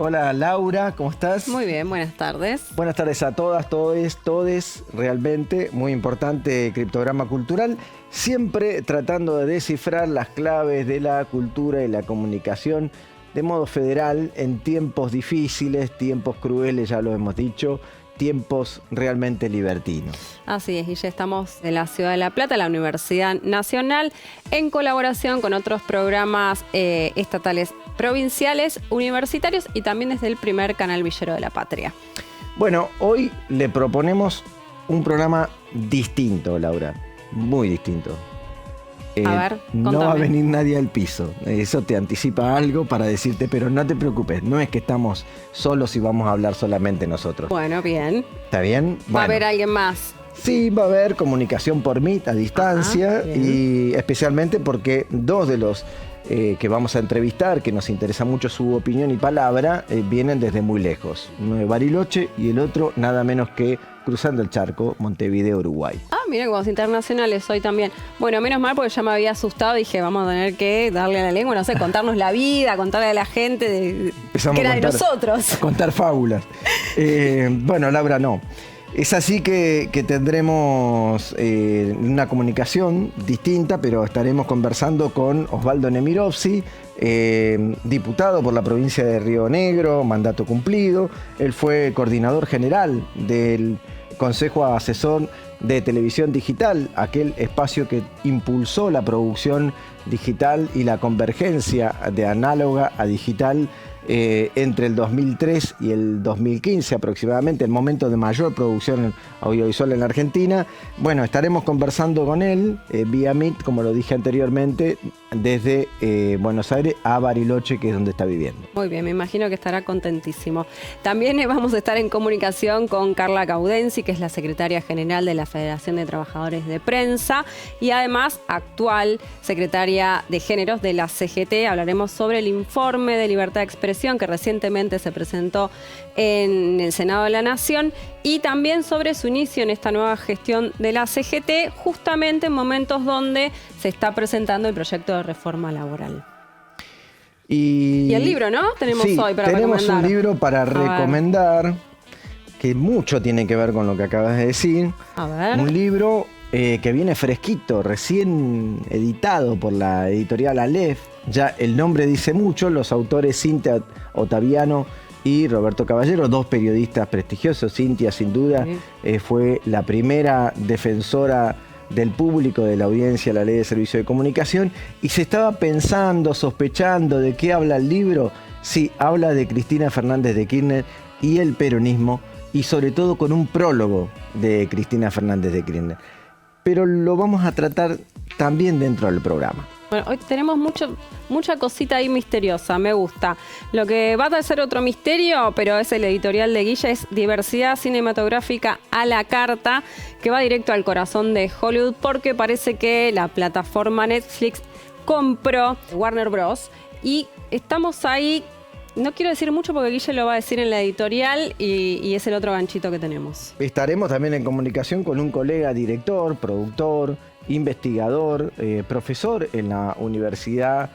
Hola Laura, ¿cómo estás? Muy bien, buenas tardes. Buenas tardes a todas, todes, realmente muy importante Criptograma Cultural, siempre tratando de descifrar las claves de la cultura y la comunicación de modo federal en tiempos difíciles, tiempos crueles, ya lo hemos dicho, tiempos realmente libertinos. Así es, y ya estamos en la Ciudad de La Plata, la Universidad Nacional, en colaboración con otros programas estatales, provinciales, universitarios y también desde el primer canal Villero de la Patria. Bueno, hoy le proponemos un programa distinto, Laura, muy distinto. A ver, no contame. va a venir nadie al piso. Eso te anticipa algo para decirte, pero no te preocupes, no es que estamos solos y vamos a hablar solamente nosotros. Bueno, bien. ¿Está bien? ¿Va a haber alguien más? Sí, va a haber comunicación por Meet a distancia. Ajá, y especialmente porque dos de los que vamos a entrevistar, que nos interesa mucho su opinión y palabra, vienen desde muy lejos. Uno de Bariloche y el otro nada menos que cruzando el charco, Montevideo, Uruguay. Ah, mira, como internacionales hoy también. Bueno, menos mal porque ya me había asustado. Dije, vamos a tener que darle a la lengua, no sé, contarnos la vida, contarle a la gente que era de nosotros. A contar fábulas. Bueno, Laura, no. Es así que tendremos una comunicación distinta, pero estaremos conversando con Osvaldo Nemirovsky, diputado por la provincia de Río Negro, mandato cumplido. Él fue coordinador general del Consejo Asesor de Televisión Digital, aquel espacio que impulsó la producción digital y la convergencia de análoga a digital entre el 2003 y el 2015 aproximadamente, el momento de mayor producción audiovisual en la Argentina. Bueno, estaremos conversando con él vía Meet, como lo dije anteriormente, desde Buenos Aires a Bariloche, que es donde está viviendo. Muy bien, me imagino que estará contentísimo. También vamos a estar en comunicación con Carla Gaudensi, que es la secretaria general de la Federación de Trabajadores de Prensa y además actual secretaria de Géneros de la CGT. Hablaremos sobre el informe de libertad de expresión que recientemente se presentó en el Senado de la Nación y también sobre su inicio en esta nueva gestión de la CGT, justamente en momentos donde se está presentando el proyecto de reforma laboral. Y el libro, ¿no? Tenemos sí, hoy para tenemos recomendar. Un libro para recomendar que mucho tiene que ver con lo que acabas de decir. A ver. Un libro que viene fresquito, recién editado por la editorial Aleph. Ya el nombre dice mucho, los autores Cintia Ottaviano y Roberto Caballero, dos periodistas prestigiosos. Cintia, sin duda, fue la primera defensora del público, de la audiencia, la ley de servicio de comunicación, y se estaba pensando, sospechando de qué habla el libro. Sí, habla de Cristina Fernández de Kirchner y el peronismo, y sobre todo con un prólogo de Cristina Fernández de Kirchner. Pero lo vamos a tratar también dentro del programa. Bueno, hoy tenemos mucha cosita ahí misteriosa, me gusta. Lo que va a ser otro misterio, pero es el editorial de Guille, es Diversidad Cinematográfica a la Carta, que va directo al corazón de Hollywood, porque parece que la plataforma Netflix compró Warner Bros. Y estamos ahí, no quiero decir mucho porque Guille lo va a decir en la editorial y es el otro ganchito que tenemos. Estaremos también en comunicación con un colega director, productor, investigador, profesor en la Universidad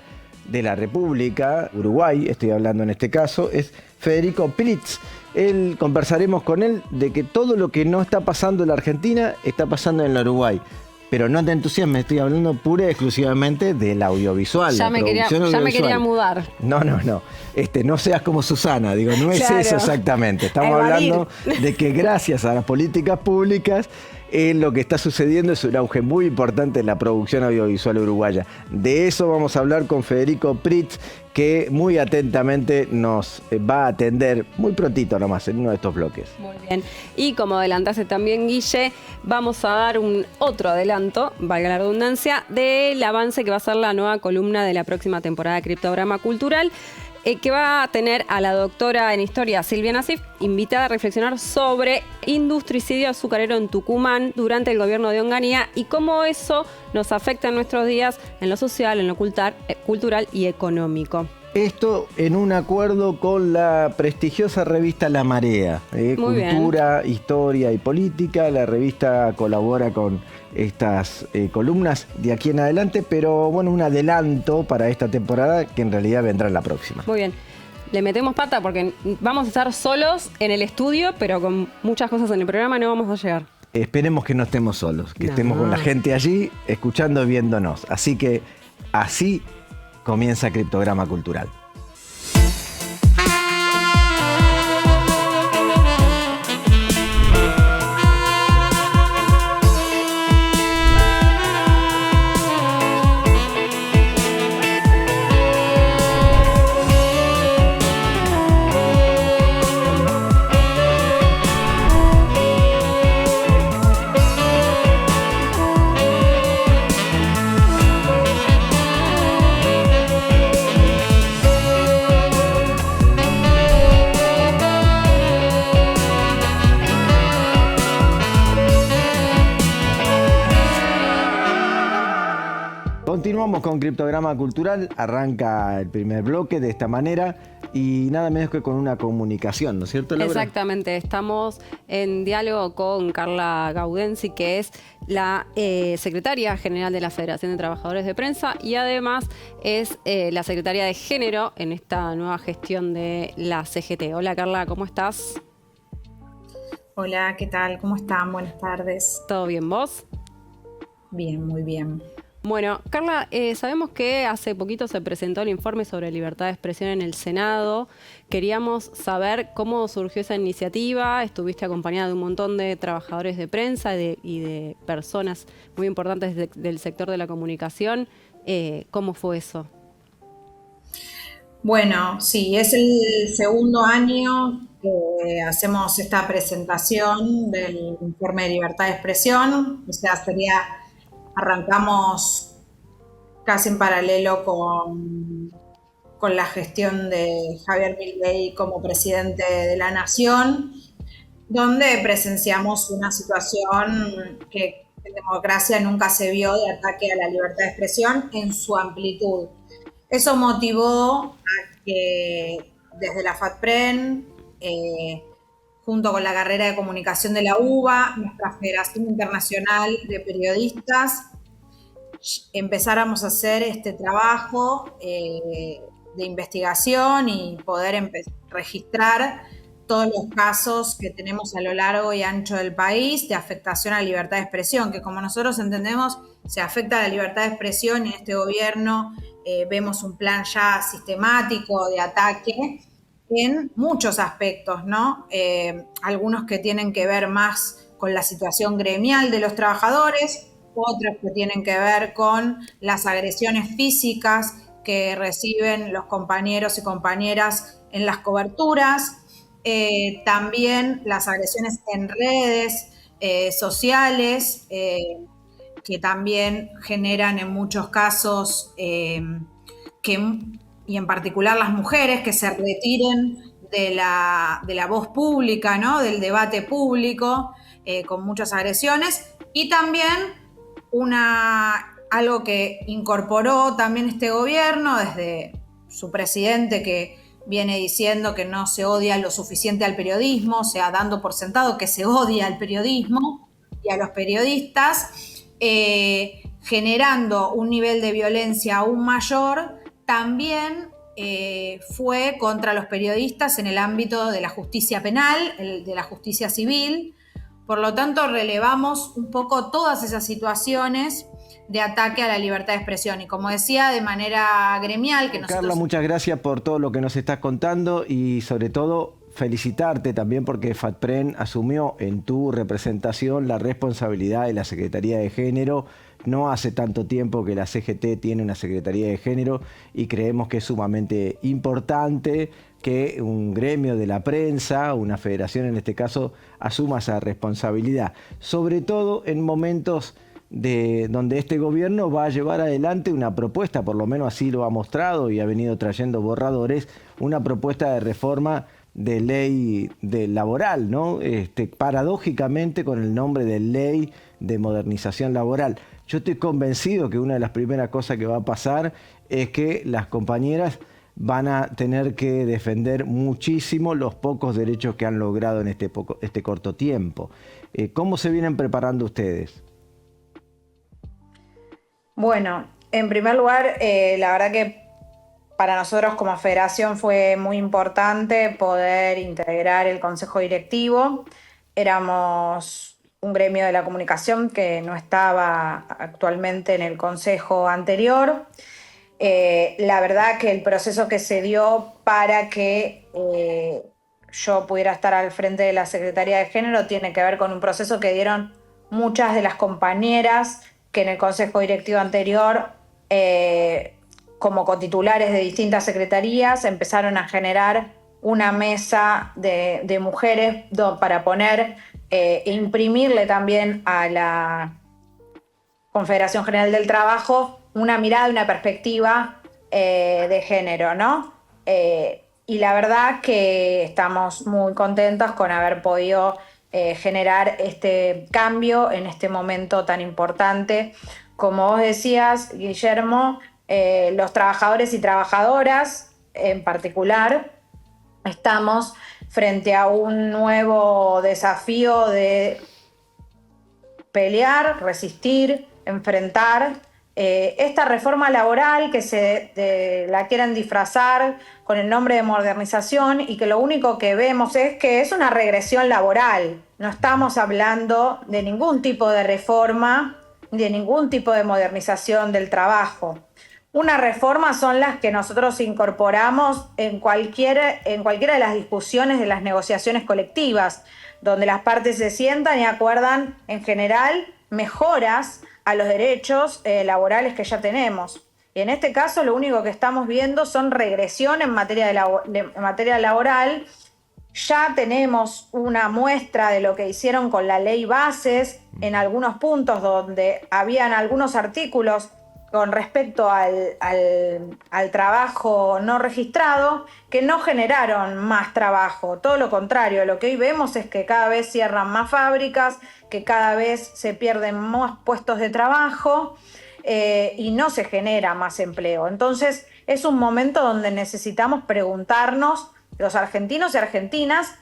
de la República, Uruguay, estoy hablando en este caso, es Federico Pritz. Conversaremos con él de que todo lo que no está pasando en la Argentina está pasando en el Uruguay. Pero no te entusiasmes, estoy hablando pura y exclusivamente del audiovisual. Ya me quería mudar. No. No seas como Susana, digo, no es Claro. eso exactamente. Estamos hablando de que gracias a las políticas públicas, lo que está sucediendo es un auge muy importante en la producción audiovisual uruguaya. De eso vamos a hablar con Federico Pritz, que muy atentamente nos va a atender muy prontito nomás en uno de estos bloques. Muy bien. Y como adelantaste también, Guille, vamos a dar otro adelanto, valga la redundancia, del avance que va a ser la nueva columna de la próxima temporada de Criptograma Cultural, que va a tener a la doctora en Historia Silvia Nasif, invitada a reflexionar sobre industricidio azucarero en Tucumán durante el gobierno de Onganía y cómo eso nos afecta en nuestros días en lo social, en lo cultural y económico. Esto en un acuerdo con la prestigiosa revista La Marea, Cultura, Historia y Política. La revista colabora con estas columnas de aquí en adelante, pero bueno, un adelanto para esta temporada que en realidad vendrá en la próxima. Muy bien. le metemos pata porque vamos a estar solos en el estudio, pero con muchas cosas en el programa no vamos a llegar. Esperemos que no estemos solos, que estemos con la gente allí, escuchando, viéndonos. Así que así comienza Criptograma Cultural. Continuamos con Criptograma Cultural, arranca el primer bloque de esta manera y nada menos que con una comunicación, ¿no es cierto, Laura? Exactamente, estamos en diálogo con Carla Gaudensi, que es la secretaria general de la Federación de Trabajadores de Prensa y además es la secretaria de Género en esta nueva gestión de la CGT. Hola Carla, ¿cómo estás? Hola, ¿qué tal? ¿Cómo están? Buenas tardes. ¿Todo bien, vos? Bien, muy bien. Bueno, Carla, sabemos que hace poquito se presentó el informe sobre libertad de expresión en el Senado. Queríamos saber cómo surgió esa iniciativa. Estuviste acompañada de un montón de trabajadores de prensa y de personas muy importantes del sector de la comunicación. ¿Cómo fue eso? Bueno, sí, es el segundo año que hacemos esta presentación del informe de libertad de expresión. O sea, arrancamos casi en paralelo con la gestión de Javier Milei como presidente de la Nación, donde presenciamos una situación que en democracia nunca se vio de ataque a la libertad de expresión en su amplitud. Eso motivó a que desde la FATPREN, junto con la carrera de comunicación de la UBA, nuestra Federación Internacional de Periodistas, empezáramos a hacer este trabajo de investigación y poder registrar todos los casos que tenemos a lo largo y ancho del país de afectación a la libertad de expresión, que como nosotros entendemos, se afecta a la libertad de expresión y en este gobierno vemos un plan ya sistemático de ataque en muchos aspectos, ¿no? Algunos que tienen que ver más con la situación gremial de los trabajadores, otros que tienen que ver con las agresiones físicas que reciben los compañeros y compañeras en las coberturas, también las agresiones en redes sociales, que también generan en muchos casos y en particular las mujeres que se retiren de la voz pública, ¿no? Del debate público, con muchas agresiones, y también algo que incorporó también este gobierno desde su presidente, que viene diciendo que no se odia lo suficiente al periodismo, o sea, dando por sentado que se odia al periodismo y a los periodistas, generando un nivel de violencia aún mayor, también fue contra los periodistas en el ámbito de la justicia penal, de la justicia civil. Por lo tanto, relevamos un poco todas esas situaciones de ataque a la libertad de expresión. Y como decía, de manera gremial, que nosotros... Carla, muchas gracias por todo lo que nos estás contando y sobre todo felicitarte también porque FATPREN asumió en tu representación la responsabilidad de la Secretaría de Género. No hace tanto tiempo que la CGT tiene una Secretaría de Género y creemos que es sumamente importante que un gremio de la prensa, una federación en este caso, asuma esa responsabilidad. Sobre todo en momentos donde este gobierno va a llevar adelante una propuesta, por lo menos así lo ha mostrado y ha venido trayendo borradores, una propuesta de reforma de ley laboral, ¿no? Paradójicamente con el nombre de Ley de Modernización Laboral. Yo estoy convencido que una de las primeras cosas que va a pasar es que las compañeras van a tener que defender muchísimo los pocos derechos que han logrado en este corto tiempo. ¿Cómo se vienen preparando ustedes? Bueno, en primer lugar, la verdad que para nosotros como federación fue muy importante poder integrar el consejo directivo. Éramos un gremio de la comunicación que no estaba actualmente en el consejo anterior. La verdad que el proceso que se dio para que yo pudiera estar al frente de la Secretaría de Género tiene que ver con un proceso que dieron muchas de las compañeras que en el consejo directivo anterior, como cotitulares de distintas secretarías, empezaron a generar una mesa de mujeres para poner e imprimirle también a la Confederación General del Trabajo una mirada y una perspectiva de género, ¿no? Y la verdad que estamos muy contentos con haber podido generar este cambio en este momento tan importante. Como vos decías, Guillermo, los trabajadores y trabajadoras en particular estamos frente a un nuevo desafío de pelear, resistir, enfrentar esta reforma laboral que la quieren disfrazar con el nombre de modernización y que lo único que vemos es que es una regresión laboral. No estamos hablando de ningún tipo de reforma, de ningún tipo de modernización del trabajo. Una reforma son las que nosotros incorporamos en cualquiera de las discusiones de las negociaciones colectivas, donde las partes se sientan y acuerdan en general mejoras a los derechos laborales que ya tenemos. Y en este caso lo único que estamos viendo son regresión en materia laboral. Ya tenemos una muestra de lo que hicieron con la ley bases en algunos puntos donde habían algunos artículos con respecto al trabajo no registrado que no generaron más trabajo. Todo lo contrario, lo que hoy vemos es que cada vez cierran más fábricas, que cada vez se pierden más puestos de trabajo y no se genera más empleo. Entonces es un momento donde necesitamos preguntarnos, los argentinos y argentinas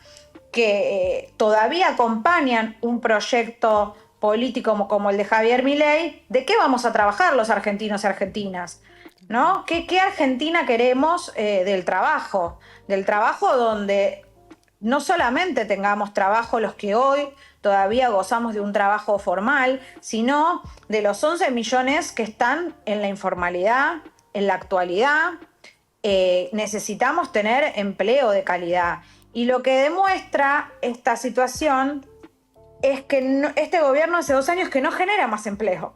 que todavía acompañan un proyecto político como el de Javier Milei, ¿de qué vamos a trabajar los argentinos y argentinas? ¿No? ¿Qué Argentina queremos del trabajo? Del trabajo donde no solamente tengamos trabajo los que hoy todavía gozamos de un trabajo formal, sino de los 11 millones que están en la informalidad, en la actualidad. Necesitamos tener empleo de calidad. Y lo que demuestra esta situación es que este gobierno hace 2 años que no genera más empleo.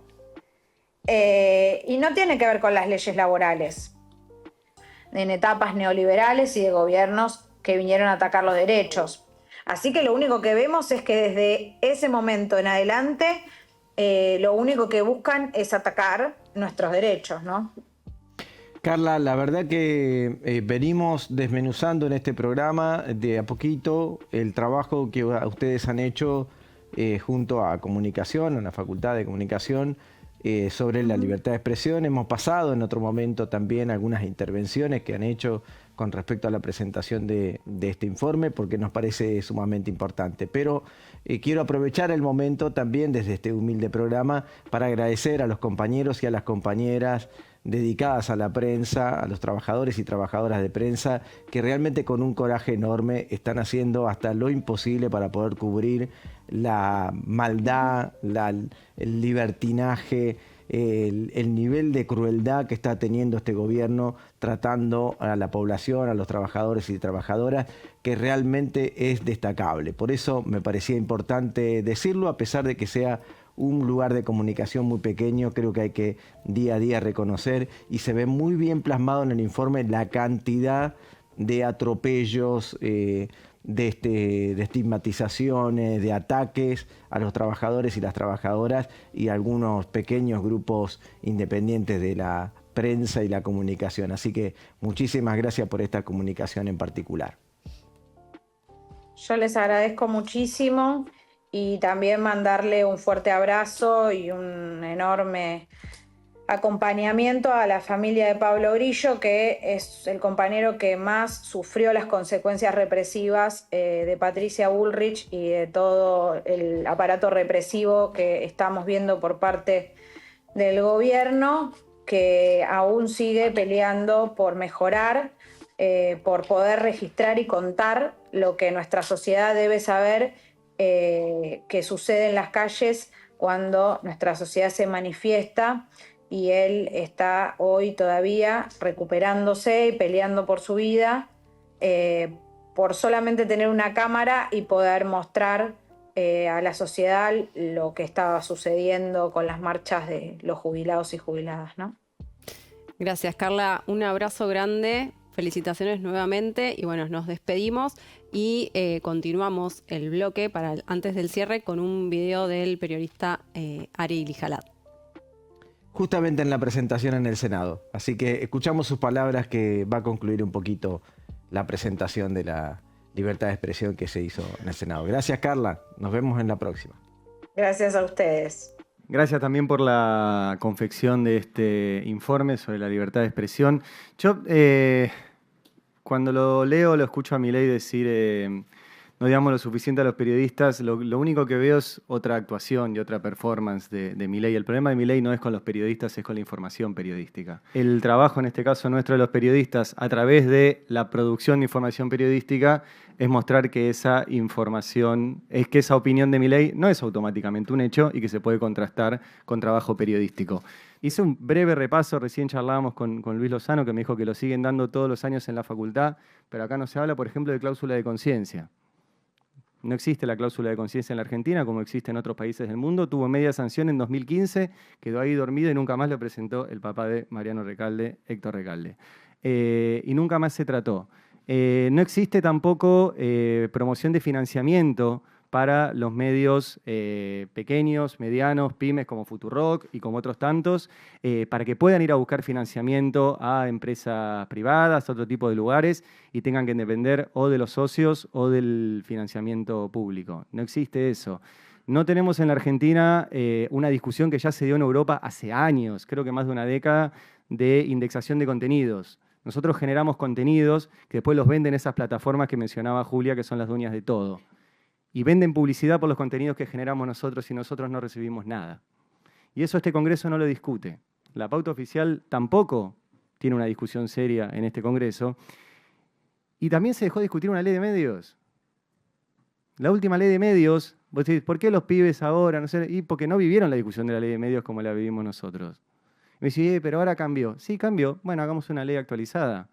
Y no tiene que ver con las leyes laborales, en etapas neoliberales y de gobiernos que vinieron a atacar los derechos. Así que lo único que vemos es que desde ese momento en adelante lo único que buscan es atacar nuestros derechos, ¿no? Carla, la verdad que venimos desmenuzando en este programa de a poquito el trabajo que ustedes han hecho junto a Comunicación, a la Facultad de Comunicación, sobre la libertad de expresión. Hemos pasado en otro momento también algunas intervenciones que han hecho con respecto a la presentación de este informe, porque nos parece sumamente importante. Pero quiero aprovechar el momento también desde este humilde programa para agradecer a los compañeros y a las compañeras dedicadas a la prensa, a los trabajadores y trabajadoras de prensa, que realmente con un coraje enorme están haciendo hasta lo imposible para poder cubrir la maldad, el libertinaje, el nivel de crueldad que está teniendo este gobierno tratando a la población, a los trabajadores y trabajadoras, que realmente es destacable. Por eso me parecía importante decirlo, a pesar de que sea un lugar de comunicación muy pequeño. Creo que hay que día a día reconocer, y se ve muy bien plasmado en el informe la cantidad de atropellos, de estigmatizaciones, de ataques a los trabajadores y las trabajadoras y algunos pequeños grupos independientes de la prensa y la comunicación. Así que muchísimas gracias por esta comunicación en particular. Yo les agradezco muchísimo y también mandarle un fuerte abrazo y un enorme acompañamiento a la familia de Pablo Grillo, que es el compañero que más sufrió las consecuencias represivas de Patricia Bullrich y de todo el aparato represivo que estamos viendo por parte del gobierno. que aún sigue peleando por mejorar, por poder registrar y contar lo que nuestra sociedad debe saber que sucede en las calles cuando nuestra sociedad se manifiesta, y él está hoy todavía recuperándose y peleando por su vida, por solamente tener una cámara y poder mostrar a la sociedad lo que estaba sucediendo con las marchas de los jubilados y jubiladas, ¿no? Gracias, Carla. Un abrazo grande. Felicitaciones nuevamente y bueno, nos despedimos y continuamos el bloque antes del cierre con un video del periodista Ari Lijalat. Justamente en la presentación en el Senado. Así que escuchamos sus palabras, que va a concluir un poquito la presentación de la libertad de expresión que se hizo en el Senado. Gracias, Carla. Nos vemos en la próxima. Gracias a ustedes. Gracias también por la confección de este informe sobre la libertad de expresión. Yo, cuando lo leo, lo escucho a Milei decir, no digamos lo suficiente a los periodistas, lo único que veo es otra actuación y otra performance de Milei. El problema de Milei no es con los periodistas, es con la información periodística. El trabajo, en este caso nuestro, de los periodistas, a través de la producción de información periodística, es mostrar que esa información, es que esa opinión de Milei no es automáticamente un hecho y que se puede contrastar con trabajo periodístico. Hice un breve repaso, recién charlábamos con Luis Lozano, que me dijo que lo siguen dando todos los años en la facultad, pero acá no se habla, por ejemplo, de cláusula de conciencia. No existe la cláusula de conciencia en la Argentina, como existe en otros países del mundo. Tuvo media sanción en 2015, quedó ahí dormido y nunca más lo presentó el papá de Mariano Recalde, Héctor Recalde. Y nunca más se trató. No existe tampoco promoción de financiamiento para los medios pequeños, medianos, pymes como Futurock y como otros tantos, para que puedan ir a buscar financiamiento a empresas privadas, a otro tipo de lugares, y tengan que depender o de los socios o del financiamiento público. No existe eso. No tenemos en la Argentina una discusión que ya se dio en Europa hace años, creo que más de una década, de indexación de contenidos. Nosotros generamos contenidos que después los venden esas plataformas que mencionaba Julia, que son las dueñas de todo. Y venden publicidad por los contenidos que generamos nosotros y nosotros no recibimos nada. Y eso este Congreso no lo discute. La pauta oficial tampoco tiene una discusión seria en este Congreso. Y también se dejó de discutir una ley de medios. La última ley de medios, vos decís, ¿por qué los pibes ahora? No sé, y porque no vivieron la discusión de la ley de medios como la vivimos nosotros. Me decís, pero ahora cambió. Sí, cambió. Bueno, hagamos una ley actualizada.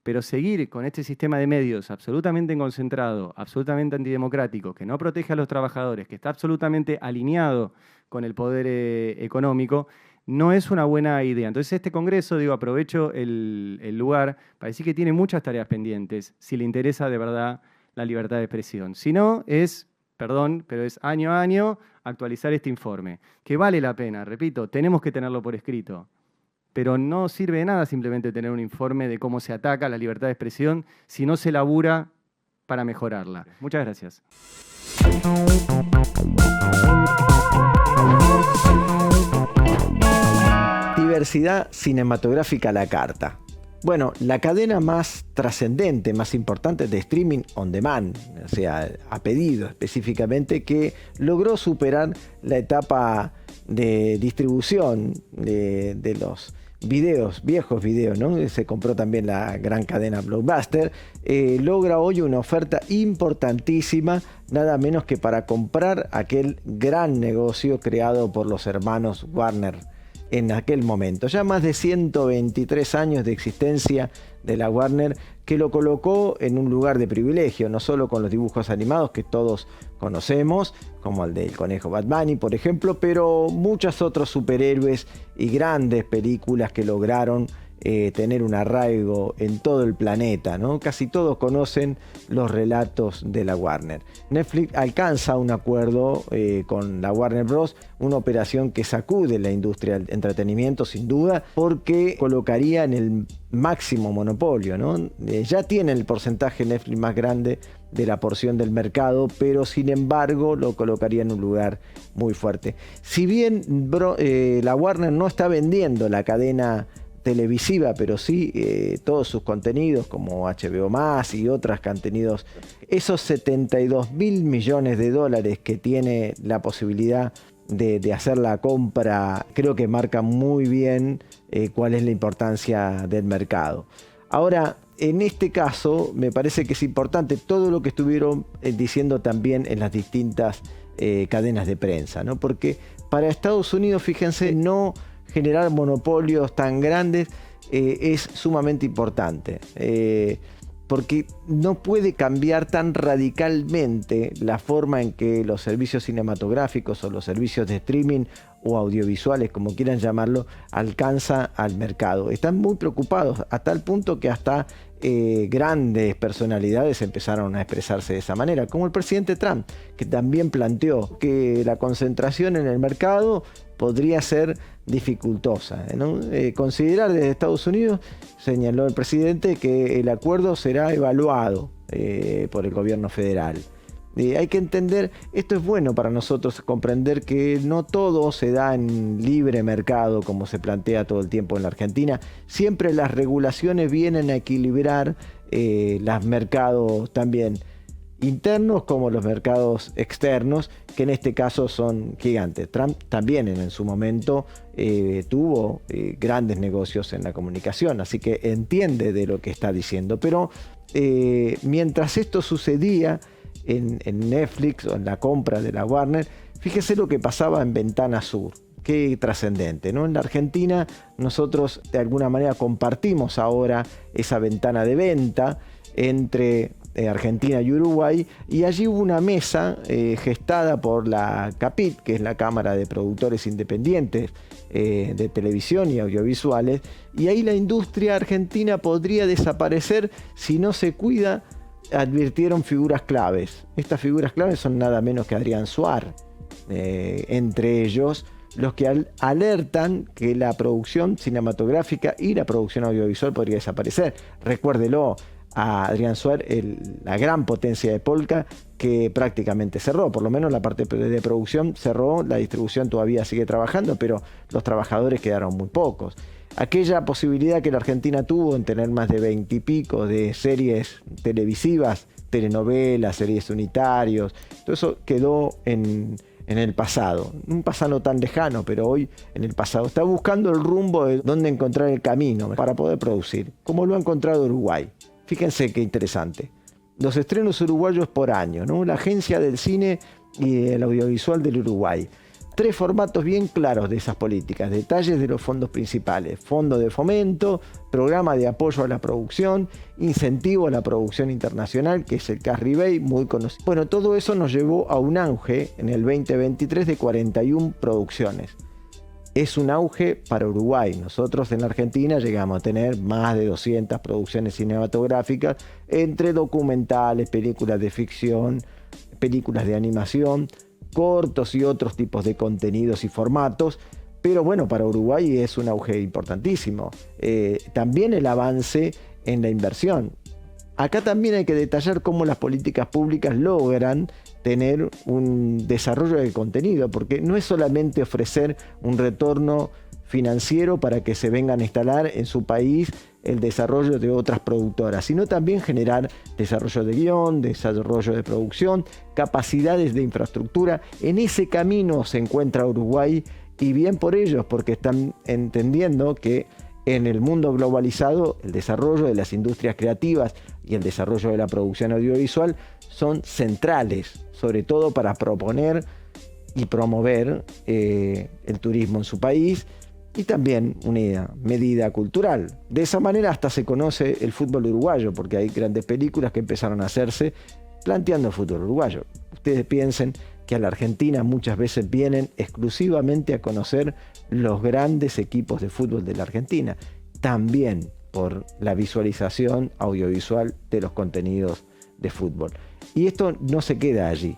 Pero seguir con este sistema de medios absolutamente concentrado, absolutamente antidemocrático, que no protege a los trabajadores, que está absolutamente alineado con el poder económico, no es una buena idea. Entonces este Congreso, aprovecho el lugar para decir que tiene muchas tareas pendientes si le interesa de verdad la libertad de expresión. Si no, perdón, pero es año a año actualizar este informe, que vale la pena, repito, tenemos que tenerlo por escrito. Pero no sirve de nada simplemente tener un informe de cómo se ataca la libertad de expresión si no se labura para mejorarla. Muchas gracias. Diversidad cinematográfica a la carta. Bueno, la cadena más trascendente, más importante de streaming on demand, o sea, a pedido específicamente, que logró superar la etapa de distribución de los viejos videos, ¿no? Se compró también la gran cadena Blockbuster, logra hoy una oferta importantísima, nada menos que para comprar aquel gran negocio creado por los hermanos Warner en aquel momento. Ya más de 123 años de existencia de la Warner, que lo colocó en un lugar de privilegio, no solo con los dibujos animados que todos conocemos, como el del conejo Bad Bunny, por ejemplo, pero muchos otros superhéroes y grandes películas que lograron tener un arraigo en todo el planeta, ¿no? Casi todos conocen los relatos de la Warner. Netflix alcanza un acuerdo con la Warner Bros., una operación que sacude la industria del entretenimiento sin duda, porque colocaría en el máximo monopolio, ¿no? Ya tiene el porcentaje Netflix más grande de la porción del mercado, pero sin embargo lo colocaría en un lugar muy fuerte. Si bien la Warner no está vendiendo la cadena televisiva, pero sí todos sus contenidos como HBO Más y otros contenidos, esos 72.000 millones de dólares que tiene la posibilidad de hacer la compra, creo que marca muy bien cuál es la importancia del mercado. Ahora, en este caso, me parece que es importante todo lo que estuvieron diciendo también en las distintas cadenas de prensa, ¿no? Porque para Estados Unidos, fíjense, no generar monopolios tan grandes es sumamente importante. Porque no puede cambiar tan radicalmente la forma en que los servicios cinematográficos o los servicios de streaming o audiovisuales, como quieran llamarlo, alcanza al mercado. Están muy preocupados a tal punto que hasta grandes personalidades empezaron a expresarse de esa manera, como el presidente Trump, que también planteó que la concentración en el mercado podría ser dificultosa, ¿no? Considerar desde Estados Unidos, señaló el presidente, que el acuerdo será evaluado por el gobierno federal. Hay que entender, esto es bueno para nosotros, comprender que no todo se da en libre mercado como se plantea todo el tiempo en la Argentina. Siempre las regulaciones vienen a equilibrar los mercados también internos como los mercados externos, que en este caso son gigantes. Trump también en su momento tuvo grandes negocios en la comunicación, así que entiende de lo que está diciendo. Pero mientras esto sucedía en Netflix o en la compra de la Warner, fíjese lo que pasaba en Ventana Sur. Qué trascendente, ¿no? En la Argentina nosotros de alguna manera compartimos ahora esa ventana de venta entre Argentina y Uruguay, y allí hubo una mesa gestada por la CAPIT, que es la Cámara de Productores Independientes de Televisión y Audiovisuales, y ahí la industria argentina podría desaparecer si no se cuida, advirtieron figuras claves. Estas figuras claves son nada menos que Adrián Suar, entre ellos los que alertan que la producción cinematográfica y la producción audiovisual podría desaparecer. Recuérdelo a Adrián Suar, la gran potencia de Polka, que prácticamente cerró, por lo menos la parte de producción cerró, la distribución todavía sigue trabajando, pero los trabajadores quedaron muy pocos. Aquella posibilidad que la Argentina tuvo en tener más de 20 y pico de series televisivas, telenovelas, series unitarios, todo eso quedó en el pasado. Un pasado no tan lejano, pero hoy en el pasado. Está buscando el rumbo de dónde encontrar el camino para poder producir, como lo ha encontrado Uruguay. Fíjense qué interesante. Los estrenos uruguayos por año, ¿no? La Agencia del Cine y el Audiovisual del Uruguay. 3 formatos bien claros de esas políticas, detalles de los fondos principales: fondo de fomento, programa de apoyo a la producción, incentivo a la producción internacional, que es el Cash Rebate, muy conocido. Bueno, todo eso nos llevó a un auge en el 2023 de 41 producciones. Es un auge para Uruguay. Nosotros en la Argentina llegamos a tener más de 200 producciones cinematográficas, entre documentales, películas de ficción, películas de animación, cortos y otros tipos de contenidos y formatos. Pero bueno, para Uruguay es un auge importantísimo. También el avance en la inversión. Acá también hay que detallar cómo las políticas públicas logran tener un desarrollo de contenido, porque no es solamente ofrecer un retorno financiero para que se vengan a instalar en su país el desarrollo de otras productoras, sino también generar desarrollo de guión, desarrollo de producción, capacidades de infraestructura. En ese camino se encuentra Uruguay, y bien por ellos, porque están entendiendo que en el mundo globalizado el desarrollo de las industrias creativas y el desarrollo de la producción audiovisual son centrales, sobre todo para proponer y promover el turismo en su país, y también una medida cultural. De esa manera hasta se conoce el fútbol uruguayo, porque hay grandes películas que empezaron a hacerse planteando el fútbol uruguayo. Ustedes piensen que a la Argentina muchas veces vienen exclusivamente a conocer los grandes equipos de fútbol de la Argentina, también por la visualización audiovisual de los contenidos de fútbol. Y esto no se queda allí.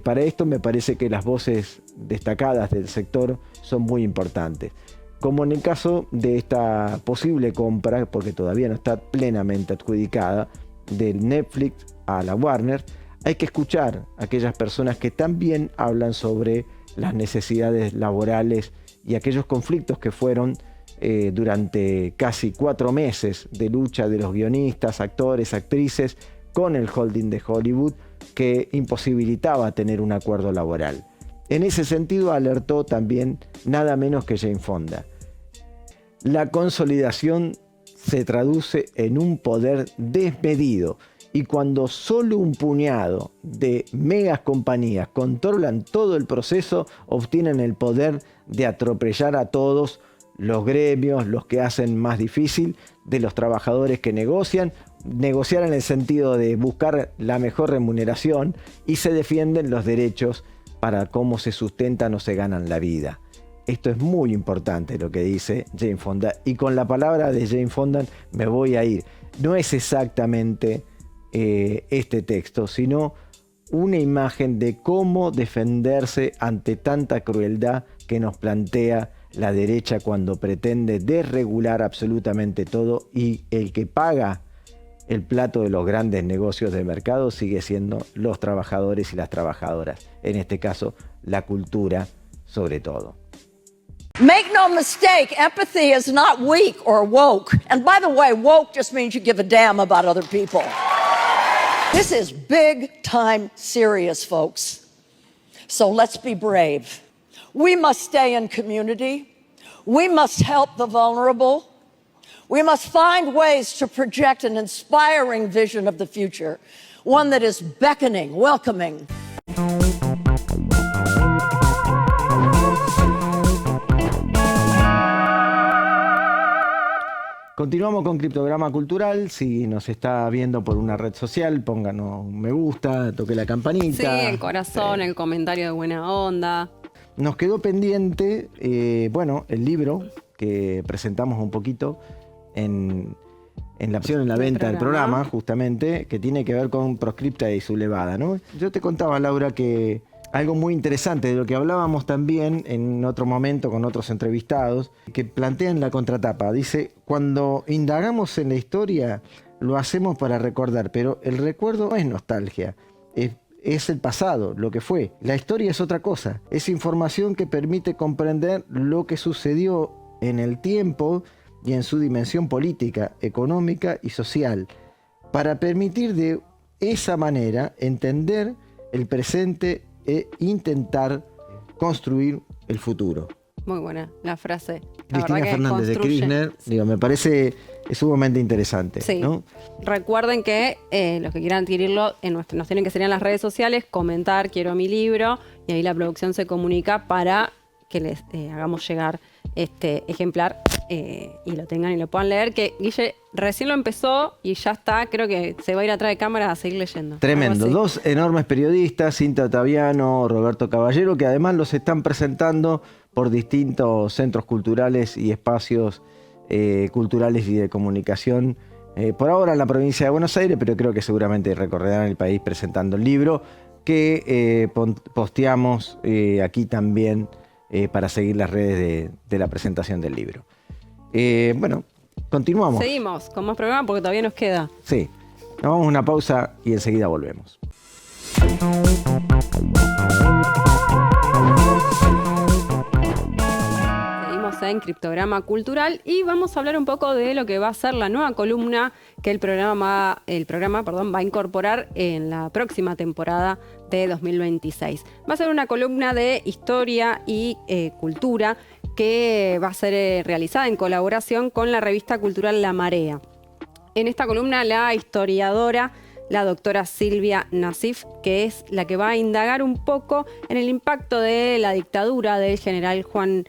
Para esto me parece que las voces destacadas del sector son muy importantes. Como en el caso de esta posible compra, porque todavía no está plenamente adjudicada, del Netflix a la Warner, hay que escuchar a aquellas personas que también hablan sobre las necesidades laborales y aquellos conflictos que fueron durante casi 4 meses de lucha de los guionistas, actores, actrices con el holding de Hollywood, que imposibilitaba tener un acuerdo laboral. En ese sentido alertó también nada menos que Jane Fonda. La consolidación se traduce en un poder desmedido, y cuando solo un puñado de megas compañías controlan todo el proceso, obtienen el poder de atropellar a todos los gremios, los que hacen más difícil, de los trabajadores que negociar en el sentido de buscar la mejor remuneración, y se defienden los derechos para cómo se sustentan o se ganan la vida. Esto es muy importante lo que dice Jane Fonda, y con la palabra de Jane Fonda me voy a ir. No es exactamente este texto, sino una imagen de cómo defenderse ante tanta crueldad que nos plantea la derecha cuando pretende desregular absolutamente todo, y el que paga el plato de los grandes negocios de mercado sigue siendo los trabajadores y las trabajadoras, en este caso la cultura sobre todo. Make no mistake, empathy is not weak or woke. And by the way, woke just means you give a damn about other people. This is big time serious, folks. So let's be brave. We must stay in community. We must help the vulnerable. We must find ways to project an inspiring vision of the future, one that is beckoning, welcoming. Continuamos con Criptograma Cultural. Si nos está viendo por una red social, pónganos un me gusta, toque la campanita. Sí, el corazón, el comentario de buena onda. Nos quedó pendiente, el libro que presentamos un poquito en la opción en la venta del programa, justamente, que tiene que ver con Proscripta y Sublevada, ¿no? Yo te contaba, Laura, que algo muy interesante de lo que hablábamos también en otro momento con otros entrevistados, que plantean la contratapa. Dice, cuando indagamos en la historia, lo hacemos para recordar, pero el recuerdo no es nostalgia, es el pasado, lo que fue. La historia es otra cosa, es información que permite comprender lo que sucedió en el tiempo y en su dimensión política, económica y social, para permitir de esa manera entender el presente e intentar construir el futuro. Muy buena la frase. Cristina Fernández de Kirchner, me parece sumamente interesante. Sí. ¿No? Recuerden que los que quieran adquirirlo nos tienen que seguir en las redes sociales, comentar quiero mi libro, y ahí la producción se comunica para que les hagamos llegar este ejemplar y lo tengan y lo puedan leer, que Guille recién lo empezó y ya está, creo que se va a ir atrás de cámara a seguir leyendo. Tremendo, dos enormes periodistas, Cinta Ottaviano, Roberto Caballero, que además los están presentando por distintos centros culturales y espacios culturales y de comunicación, por ahora en la provincia de Buenos Aires, pero creo que seguramente recorrerán el país presentando el libro que posteamos aquí también para seguir las redes de la presentación del libro. Continuamos. Seguimos con más programa porque todavía nos queda. Sí, nos vamos a una pausa y enseguida volvemos. Seguimos en Criptograma Cultural y vamos a hablar un poco de lo que va a ser la nueva columna que el programa va a incorporar en la próxima temporada de 2026. Va a ser una columna de historia y cultura que va a ser realizada en colaboración con la revista cultural La Marea. En esta columna la historiadora, la doctora Silvia Nassif, que es la que va a indagar un poco en el impacto de la dictadura del general Juan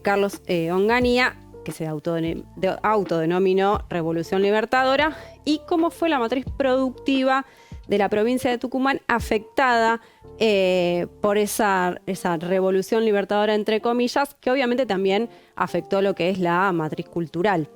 Carlos Onganía, que se autodenominó Revolución Libertadora, y cómo fue la matriz productiva de la provincia de Tucumán afectada por esa revolución libertadora, entre comillas, que obviamente también afectó lo que es la matriz cultural.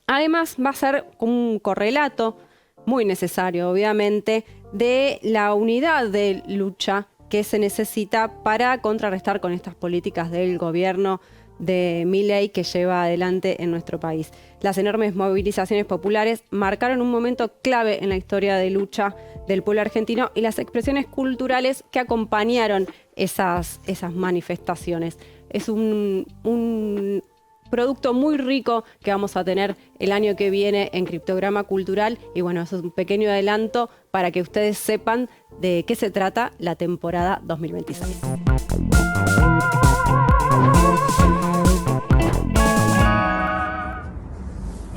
Además, va a ser un correlato muy necesario, obviamente, de la unidad de lucha que se necesita para contrarrestar con estas políticas del gobierno de Milei que lleva adelante en nuestro país. Las enormes movilizaciones populares marcaron un momento clave en la historia de lucha del pueblo argentino y las expresiones culturales que acompañaron esas manifestaciones. Es un producto muy rico que vamos a tener el año que viene en Criptograma Cultural, y bueno, eso es un pequeño adelanto para que ustedes sepan de qué se trata la temporada 2026.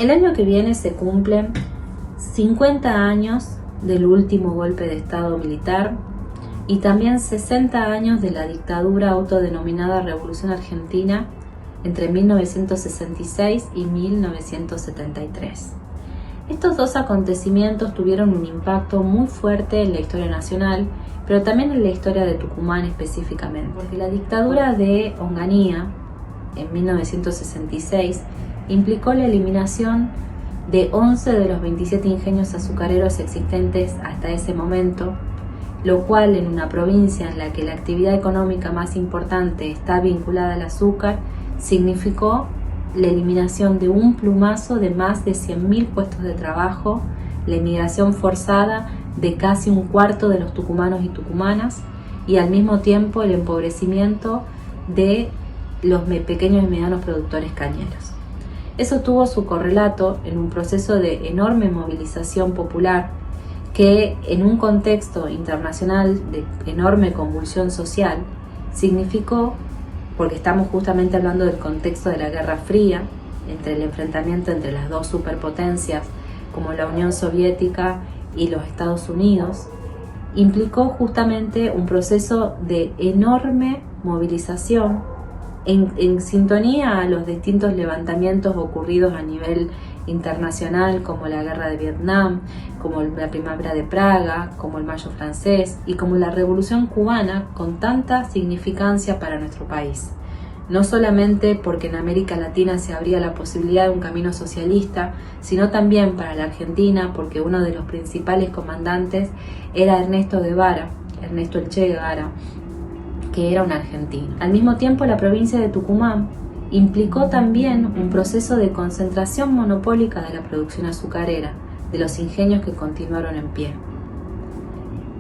El año que viene se cumplen 50 años del último golpe de Estado militar y también 60 años de la dictadura autodenominada Revolución Argentina entre 1966 y 1973. Estos dos acontecimientos tuvieron un impacto muy fuerte en la historia nacional, pero también en la historia de Tucumán específicamente, porque la dictadura de Onganía en 1966 implicó la eliminación de 11 de los 27 ingenios azucareros existentes hasta ese momento, lo cual en una provincia en la que la actividad económica más importante está vinculada al azúcar, significó la eliminación de un plumazo de más de 100.000 puestos de trabajo, la emigración forzada de casi un cuarto de los tucumanos y tucumanas y al mismo tiempo el empobrecimiento de los pequeños y medianos productores cañeros. Eso tuvo su correlato en un proceso de enorme movilización popular que en un contexto internacional de enorme convulsión social significó, porque estamos justamente hablando del contexto de la Guerra Fría, entre el enfrentamiento entre las dos superpotencias como la Unión Soviética y los Estados Unidos, implicó justamente un proceso de enorme movilización en sintonía a los distintos levantamientos ocurridos a nivel internacional, como la Guerra de Vietnam, como la Primavera de Praga, como el Mayo francés y como la Revolución cubana, con tanta significancia para nuestro país. No solamente porque en América Latina se abría la posibilidad de un camino socialista, sino también para la Argentina, porque uno de los principales comandantes era Ernesto Guevara, Ernesto El Che Guevara, que era un argentino. Al mismo tiempo, la provincia de Tucumán implicó también un proceso de concentración monopólica de la producción azucarera, de los ingenios que continuaron en pie.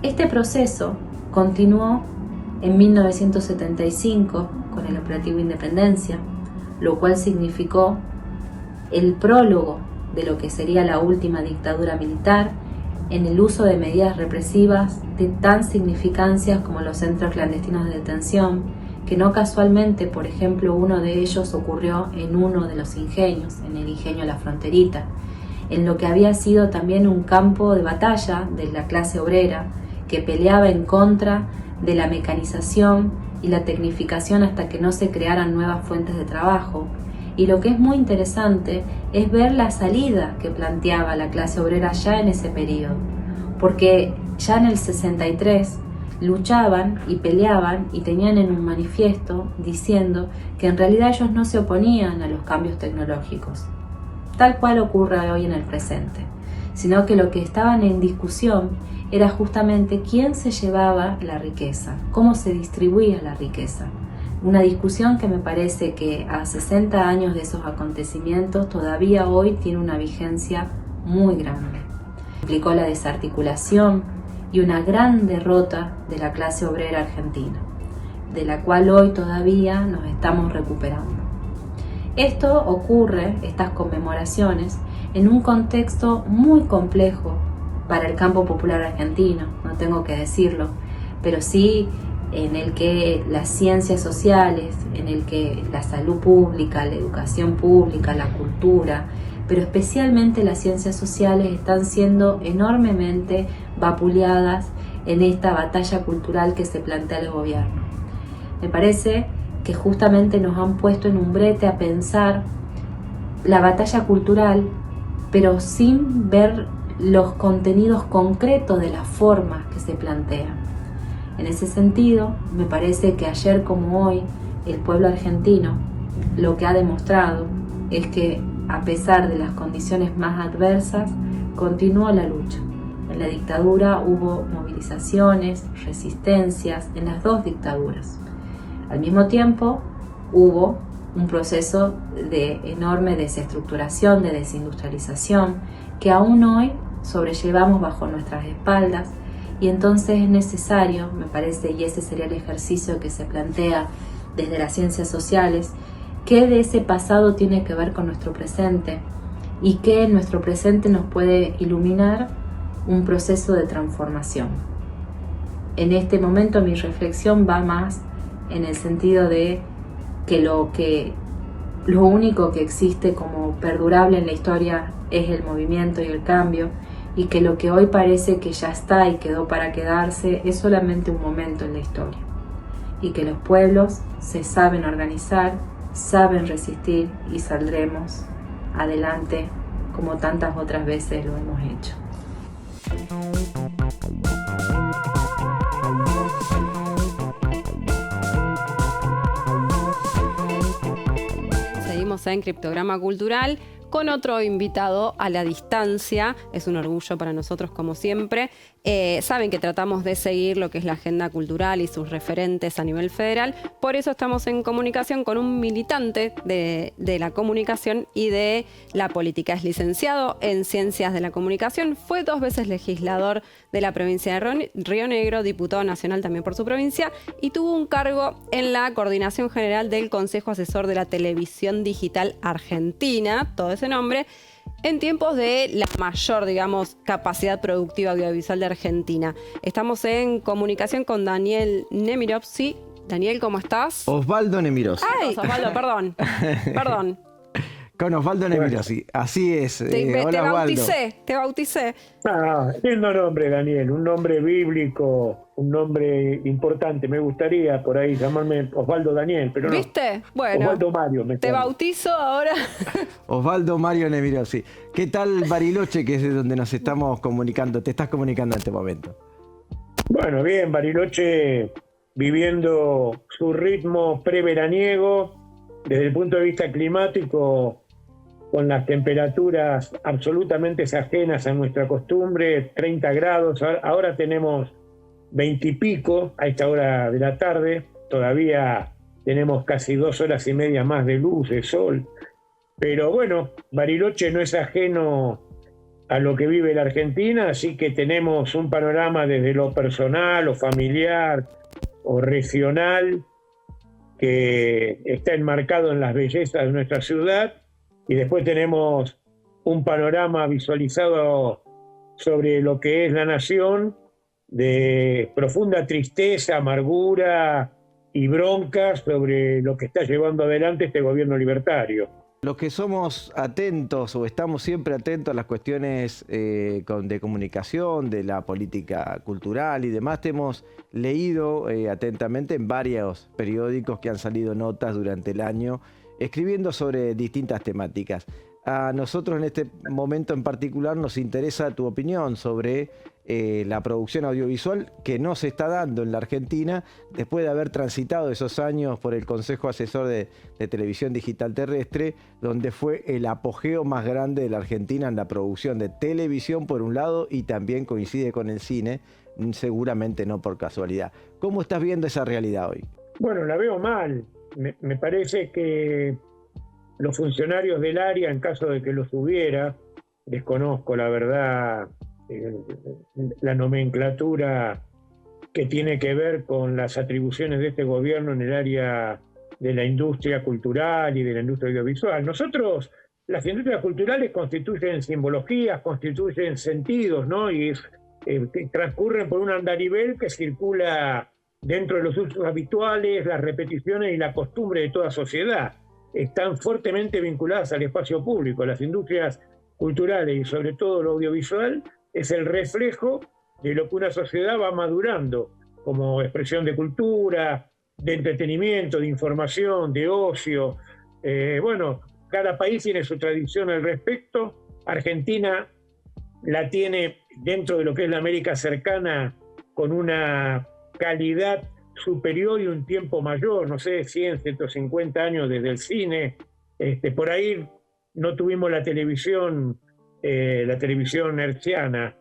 Este proceso continuó en 1975 con el Operativo Independencia, lo cual significó el prólogo de lo que sería la última dictadura militar en el uso de medidas represivas de tan significancias como los centros clandestinos de detención, que no casualmente, por ejemplo, uno de ellos ocurrió en uno de los ingenios, en el ingenio La Fronterita, en lo que había sido también un campo de batalla de la clase obrera que peleaba en contra de la mecanización y la tecnificación hasta que no se crearan nuevas fuentes de trabajo. Y lo que es muy interesante es ver la salida que planteaba la clase obrera ya en ese periodo, porque ya en el 63 luchaban y peleaban y tenían en un manifiesto diciendo que en realidad ellos no se oponían a los cambios tecnológicos, tal cual ocurre hoy en el presente, sino que lo que estaban en discusión era justamente quién se llevaba la riqueza, cómo se distribuía la riqueza. Una discusión que me parece que a 60 años de esos acontecimientos todavía hoy tiene una vigencia muy grande. Implicó la desarticulación y una gran derrota de la clase obrera argentina, de la cual hoy todavía nos estamos recuperando. Esto ocurre, estas conmemoraciones, en un contexto muy complejo para el campo popular argentino, no tengo que decirlo, pero sí en el que las ciencias sociales, en el que la salud pública, la educación pública, la cultura, pero especialmente las ciencias sociales están siendo enormemente vapuleadas en esta batalla cultural que se plantea el gobierno. Me parece que justamente nos han puesto en un brete a pensar la batalla cultural, pero sin ver los contenidos concretos de las formas que se plantean. En ese sentido, me parece que ayer como hoy, el pueblo argentino lo que ha demostrado es que, a pesar de las condiciones más adversas, continuó la lucha. En la dictadura hubo movilizaciones, resistencias, en las dos dictaduras. Al mismo tiempo, hubo un proceso de enorme desestructuración, de desindustrialización, que aún hoy sobrellevamos bajo nuestras espaldas. Y entonces es necesario, me parece, y ese sería el ejercicio que se plantea desde las ciencias sociales, qué de ese pasado tiene que ver con nuestro presente y qué en nuestro presente nos puede iluminar un proceso de transformación. En este momento mi reflexión va más en el sentido de que lo que lo único que existe como perdurable en la historia es el movimiento y el cambio, y que lo que hoy parece que ya está y quedó para quedarse es solamente un momento en la historia, y que los pueblos se saben organizar, saben resistir y saldremos adelante como tantas otras veces lo hemos hecho. Seguimos en Criptograma Cultural con otro invitado a la distancia. Es un orgullo para nosotros, como siempre. Saben que tratamos de seguir lo que es la agenda cultural y sus referentes a nivel federal. Por eso estamos en comunicación con un militante de la comunicación y de la política. Es licenciado en Ciencias de la Comunicación. Fue 2 veces legislador de la provincia de Río Negro, diputado nacional también por su provincia, y tuvo un cargo en la Coordinación General del Consejo Asesor de la Televisión Digital Argentina, todo ese nombre, en tiempos de la mayor, digamos, capacidad productiva audiovisual de Argentina. Estamos en comunicación con Daniel Nemirovsky. Daniel, ¿cómo estás? Osvaldo Nemirovsky. Ay, Osvaldo, perdón. Perdón. Con Osvaldo Nemirovsky. Así es. Te Osvaldo. Te bauticé. Lindo nombre, Daniel. Un nombre bíblico, un nombre importante. Me gustaría por ahí llamarme Osvaldo Daniel, pero no. ¿Viste? Bueno, Osvaldo Mario. te bautizo ahora. Osvaldo Mario Nemirovsky. ¿Qué tal Bariloche, que es de donde nos estamos comunicando? Te estás comunicando en este momento. Bueno, bien, Bariloche viviendo su ritmo preveraniego. Desde el punto de vista climático, con las temperaturas absolutamente ajenas a nuestra costumbre, 30 grados, ahora tenemos 20 y pico a esta hora de la tarde, todavía tenemos casi 2 horas y media más de luz, de sol, pero bueno, Bariloche no es ajeno a lo que vive la Argentina, así que tenemos un panorama desde lo personal o familiar o regional que está enmarcado en las bellezas de nuestra ciudad. Y después tenemos un panorama visualizado sobre lo que es la nación, de profunda tristeza, amargura y bronca sobre lo que está llevando adelante este gobierno libertario. Los que somos atentos o estamos siempre atentos a las cuestiones de comunicación, de la política cultural y demás, te hemos leído atentamente en varios periódicos que han salido notas durante el año escribiendo sobre distintas temáticas. A nosotros en este momento en particular nos interesa tu opinión sobre la producción audiovisual que no se está dando en la Argentina después de haber transitado esos años por el Consejo Asesor de Televisión Digital Terrestre, donde fue el apogeo más grande de la Argentina en la producción de televisión por un lado y también coincide con el cine, seguramente no por casualidad. ¿Cómo estás viendo esa realidad hoy? Bueno, la veo mal. Me parece que los funcionarios del área, en caso de que los hubiera, desconozco la verdad, la nomenclatura que tiene que ver con las atribuciones de este gobierno en el área de la industria cultural y de la industria audiovisual. Nosotros, las industrias culturales constituyen simbologías, constituyen sentidos, ¿no? Y transcurren por un andarivel que circula dentro de los usos habituales, las repeticiones y la costumbre de toda sociedad. Están fuertemente vinculadas al espacio público. Las industrias culturales y sobre todo lo audiovisual es el reflejo de lo que una sociedad va madurando como expresión de cultura, de entretenimiento, de información, de ocio. Bueno, cada país tiene su tradición al respecto. Argentina la tiene dentro de lo que es la América cercana con una calidad superior y un tiempo mayor, no sé, 100, 150 años desde el cine. Por ahí no tuvimos la televisión hertziana,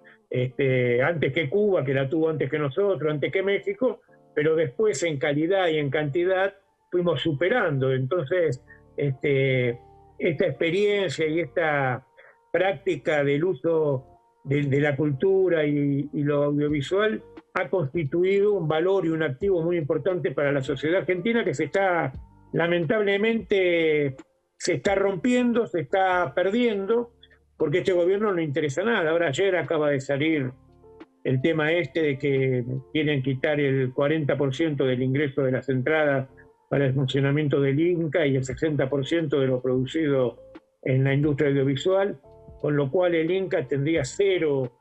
antes que Cuba, que la tuvo antes que nosotros, antes que México, pero después en calidad y en cantidad fuimos superando. Entonces, esta experiencia y esta práctica del uso de la cultura y lo audiovisual ha constituido un valor y un activo muy importante para la sociedad argentina que lamentablemente se está rompiendo, se está perdiendo, porque a este gobierno no le interesa nada. Ahora ayer acaba de salir el tema de que quieren quitar el 40% del ingreso de las entradas para el funcionamiento del Inca y el 60% de lo producido en la industria audiovisual, con lo cual el Inca tendría cero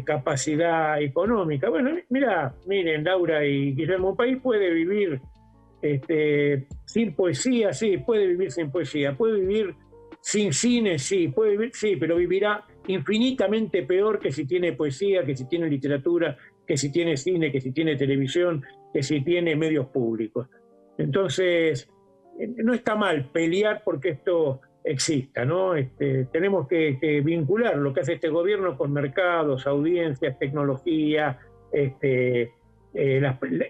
capacidad económica. Bueno, miren, Laura y Guillermo, un país puede vivir sin poesía, sí, puede vivir sin poesía, puede vivir sin cine, sí, puede vivir, sí, pero vivirá infinitamente peor que si tiene poesía, que si tiene literatura, que si tiene cine, que si tiene televisión, que si tiene medios públicos. Entonces, no está mal pelear porque esto exista, ¿no? Tenemos que vincular lo que hace este gobierno con mercados, audiencias, tecnología,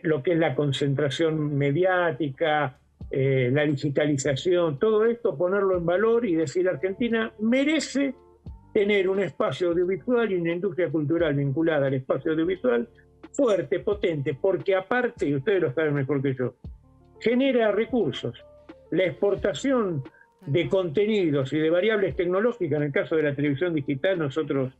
lo que es la concentración mediática, la digitalización, todo esto ponerlo en valor y decir Argentina merece tener un espacio audiovisual y una industria cultural vinculada al espacio audiovisual fuerte, potente, porque aparte, y ustedes lo saben mejor que yo, genera recursos. La exportación de contenidos y de variables tecnológicas, en el caso de la televisión digital, nosotros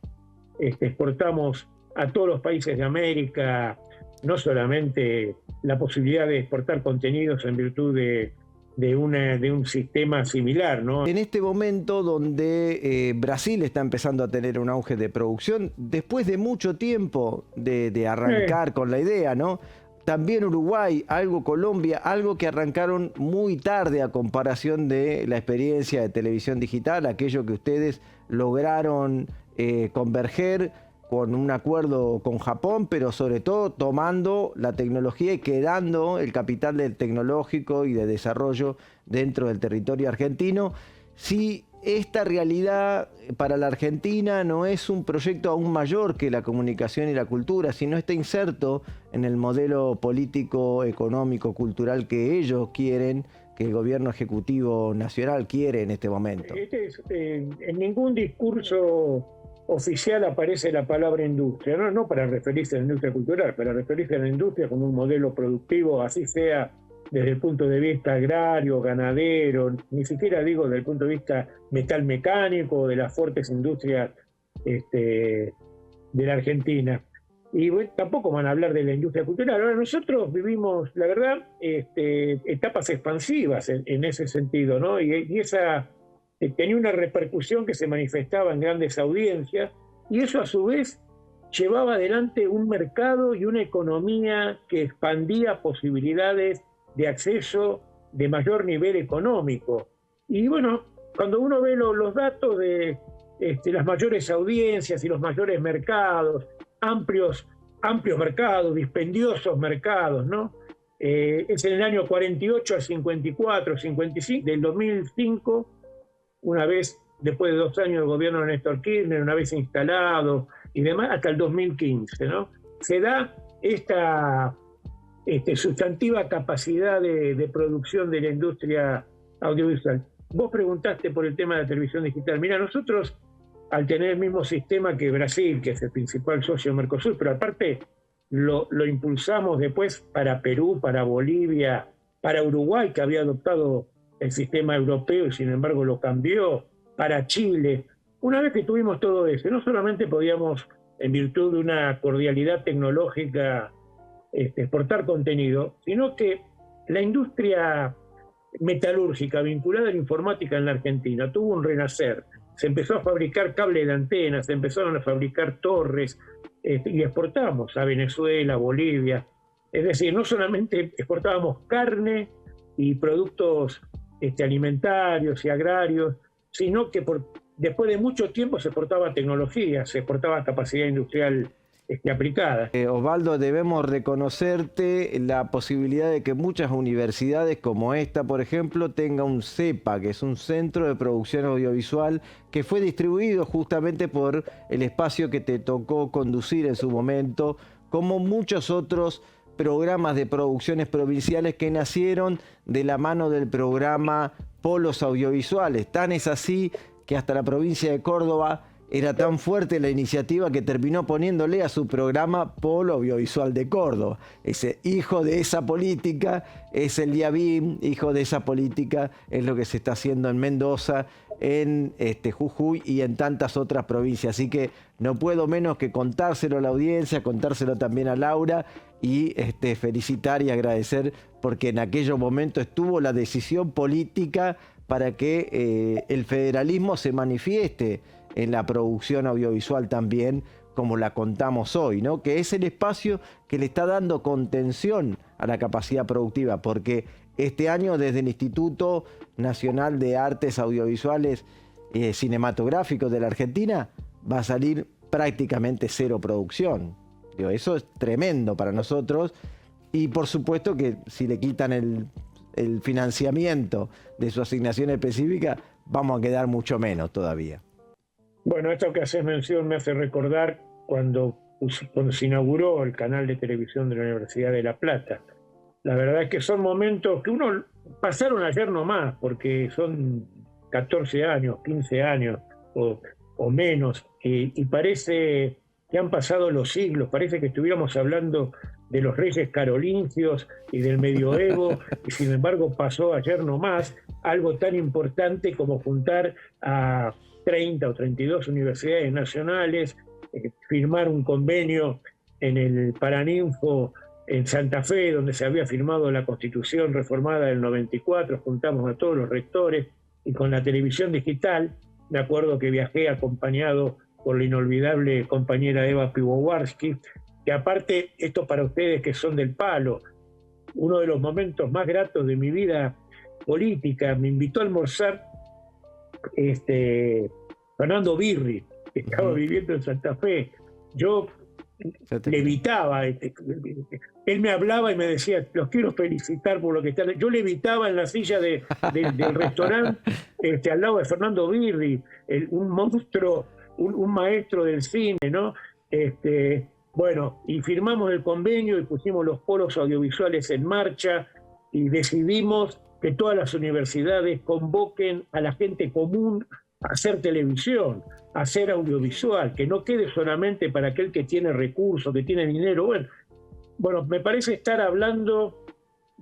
exportamos a todos los países de América, no solamente la posibilidad de exportar contenidos en virtud de un sistema similar, ¿no? En este momento donde Brasil está empezando a tener un auge de producción, después de mucho tiempo de arrancar con la idea, ¿no? También Uruguay, algo Colombia, algo que arrancaron muy tarde a comparación de la experiencia de televisión digital, aquello que ustedes lograron converger con un acuerdo con Japón, pero sobre todo tomando la tecnología y quedando el capital del tecnológico y de desarrollo dentro del territorio argentino. Si esta realidad para la Argentina no es un proyecto aún mayor que la comunicación y la cultura, sino está inserto en el modelo político, económico, cultural que ellos quieren, que el gobierno ejecutivo nacional quiere en este momento. En ningún discurso oficial aparece la palabra industria, no para referirse a la industria cultural, para referirse a la industria como un modelo productivo, así sea desde el punto de vista agrario, ganadero, ni siquiera digo desde el punto de vista metalmecánico, de las fuertes industrias de la Argentina. Y bueno, tampoco van a hablar de la industria cultural. Ahora nosotros vivimos, la verdad, etapas expansivas en ese sentido, ¿no? Y esa tenía una repercusión que se manifestaba en grandes audiencias, y eso a su vez llevaba adelante un mercado y una economía que expandía posibilidades de acceso de mayor nivel económico. Y bueno, cuando uno ve los datos de las mayores audiencias y los mayores mercados, amplios mercados, dispendiosos mercados, ¿no? Es en el año 48 al 54, 55, del 2005, una vez, después de 2 años de gobierno de Néstor Kirchner, una vez instalado y demás, hasta el 2015, ¿no? Se da esta sustantiva capacidad de producción de la industria audiovisual. Vos preguntaste por el tema de la televisión digital. Mira, nosotros, al tener el mismo sistema que Brasil, que es el principal socio de Mercosur, pero aparte lo impulsamos después para Perú, para Bolivia, para Uruguay, que había adoptado el sistema europeo y sin embargo lo cambió, para Chile. Una vez que tuvimos todo eso, no solamente podíamos, en virtud de una cordialidad tecnológica, exportar contenido, sino que la industria metalúrgica vinculada a la informática en la Argentina tuvo un renacer. Se empezó a fabricar cable de antenas, se empezaron a fabricar torres, y exportamos a Venezuela, Bolivia. Es decir, no solamente exportábamos carne y productos alimentarios y agrarios, sino que después de mucho tiempo se exportaba tecnología, se exportaba capacidad industrial aplicada. Osvaldo, debemos reconocerte la posibilidad de que muchas universidades como esta, por ejemplo, tenga un CEPA, que es un centro de producción audiovisual, que fue distribuido justamente por el espacio que te tocó conducir en su momento, como muchos otros programas de producciones provinciales que nacieron de la mano del programa Polos Audiovisuales. Tan es así que hasta la provincia de Córdoba era tan fuerte la iniciativa que terminó poniéndole a su programa Polo Audiovisual de Córdoba. Ese hijo de esa política es el Diabim, hijo de esa política es lo que se está haciendo en Mendoza, en Jujuy y en tantas otras provincias. Así que no puedo menos que contárselo a la audiencia, contárselo también a Laura y felicitar y agradecer porque en aquellos momentos estuvo la decisión política para que el federalismo se manifieste en la producción audiovisual también, como la contamos hoy, ¿no? Que es el espacio que le está dando contención a la capacidad productiva, porque este año desde el Instituto Nacional de Artes Audiovisuales Cinematográficos de la Argentina va a salir prácticamente cero producción. Digo, eso es tremendo para nosotros y por supuesto que si le quitan el financiamiento de su asignación específica, vamos a quedar mucho menos todavía. Bueno, esto que haces mención me hace recordar cuando se inauguró el canal de televisión de la Universidad de La Plata. La verdad es que son momentos que uno pasaron ayer nomás, porque son 14 años, 15 años o menos, y parece que han pasado los siglos, parece que estuviéramos hablando de los reyes carolingios y del medioevo, y sin embargo pasó ayer nomás algo tan importante como juntar a 30 o 32 universidades nacionales, firmar un convenio en el Paraninfo en Santa Fe, donde se había firmado la Constitución reformada del 94, juntamos a todos los rectores, y con la televisión digital, me acuerdo que viajé acompañado por la inolvidable compañera Eva Piwowarski, que aparte, esto para ustedes que son del palo, uno de los momentos más gratos de mi vida política, me invitó a almorzar Fernando Birri, que estaba viviendo en Santa Fe. Yo levitaba, él me hablaba y me decía, los quiero felicitar por lo que están. Yo levitaba en la silla del restaurante al lado de Fernando Birri, un monstruo, un maestro del cine, ¿no? Bueno, y firmamos el convenio y pusimos los polos audiovisuales en marcha y decidimos que todas las universidades convoquen a la gente común a hacer televisión, a hacer audiovisual, que no quede solamente para aquel que tiene recursos, que tiene dinero. Bueno, me parece estar hablando